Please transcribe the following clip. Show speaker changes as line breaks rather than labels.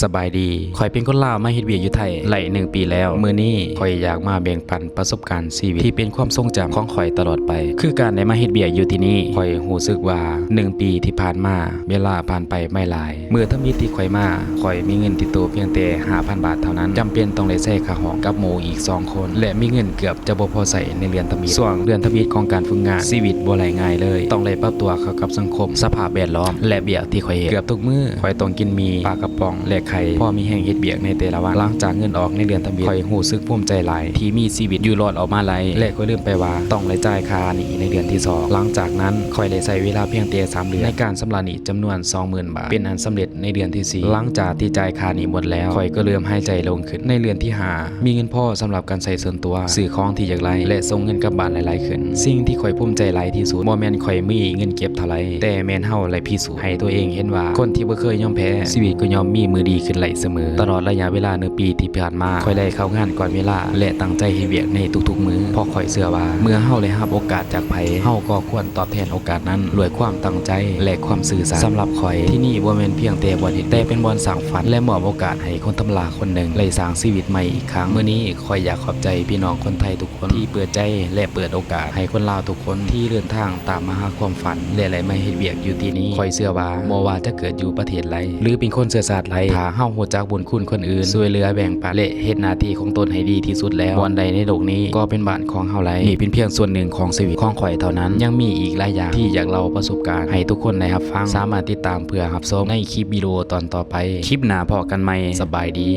สบายดีคอยเป็นคนลาวมาเฮ็ดเวียกอยู่ไทยหลาย1 ปีแล้วมื้อนี้คอยอยากมาแบ่งปันประสบการณ์ชีวิตที่เป็นความทรงจำของคอยตลอดไปคือการได้มาเฮ็ดเวียกอยู่ที่นี่คอยรู้สึกว่า1 ปีที่ผ่านมาเวลาผ่านไปไม่หลายเมื่อทมิตที่คอยมาคอยมีเงินติดตัวเพียงแต่ 5,000 บาทเท่านั้นจำเป็นต้องได้ใช้ค่าห้องกับหมู่อีก2 คนและมีเงินเกือบจะบ่พอใช้ในเรือนทมิตส่วนเรือนทมิตของการฝึกงานชีวิตบ่ไหลง่ายเลยต้องได้ปรับตัวเข้ากับสังคมสภาพแวดล้อมและเบียกที่คอยเฮ็ดเกือบทุกมื้อคอยต้องกินมีปลากระป๋องและไข่พอมีแห้งเฮ็ดเบียกในแต่ละวันหลังจากเงินออกในเดือนทะเบียนคอยรู้สึกภูมิใจหลายที่มีชีวิตอยู่รอดออกมาหลายและก็ลืมไปว่าต้องได้จ่ายค่าหนี้ในเดือนที่2หลังจากนั้นคอยได้ใช้เวลาเพียงแต่3 เดือนในการชำระหนี้จำนวน 20,000 บาทเป็นอันสำเร็จในเดือนที่4หลังจากที่จ่ายค่าหนี้หมดแล้วคอยก็เริ่มหายใจโล่งขึ้นในเดือนที่5มีเงินพอสำหรับการใช้ส่วนตัวซื้อของที่อยากได้และส่งเงินกลับบ้านหลายๆขึ้นสิ่งที่คอยภูมิใจหลายที่สุดบ่แม่นคอยมีเงินเก็บเท่าไหร่แต่แม่นเฮาได้พิสูจน์ให้ตัวเองเห็นว่าคนที่บ่เคยยอมแพ้ชีวิตก็ย่อมมีมือดีขึ้นไหลเสมอตลอดระยะเวลา1 ปีที่ผ่านมาคอยได้เข้างานก่อนเวลาและตั้งใจเฮ็ดเวียกในทุกๆมื้อเพราะคอยเชื่อว่าเมื่อเฮาได้รับโอกาสจากไผเฮาก็ควรตอบแทนโอกาสนั้นด้วยความตั้งใจและความซื่อสัตย์สำหรับคอยที่นี่บ่แม่นเพียงแต่บ่อนเฮ็ดแต่เป็นบ่อนสร้างฝันและมอบโอกาสให้คนธรรมดาคนหนึ่งได้สร้างชีวิตใหม่อีกครั้งมื้อนี้คอยอยากขอบใจพี่น้องคนไทยทุกคนที่เปิดใจและเปิดโอกาสให้คนลาวทุกคนที่เดินทางตามมาหาความฝันและไหลมาเฮ็ดเวียกอยู่ที่นี่คอยเชื่อว่าบ่ว่าจะเกิดอยู่ประเทศใดหรือเป็นคนเชื้อชาติใดถ้าเฮารู้จักบุญคุณคนอื่นช่วยเหลือแบ่งปันและเฮ็ดหน้าที่ของตนให้ดีที่สุดแล้วบ่อนใดในโลกนี้ก็เป็นบ้านของเฮาแล้วนี่เป็นเพียงส่วนหนึ่งของชีวิตของข่อยเท่านั้นยังมีอีกหลายอย่างที่อยากเล่าประสบการณ์ให้ทุกคนได้รับฟังสามารถติดตามเพื่อรับชมในคลิปวิดีโอตอนต่อไปคลิปหน้าพบกันใหม่สบายดี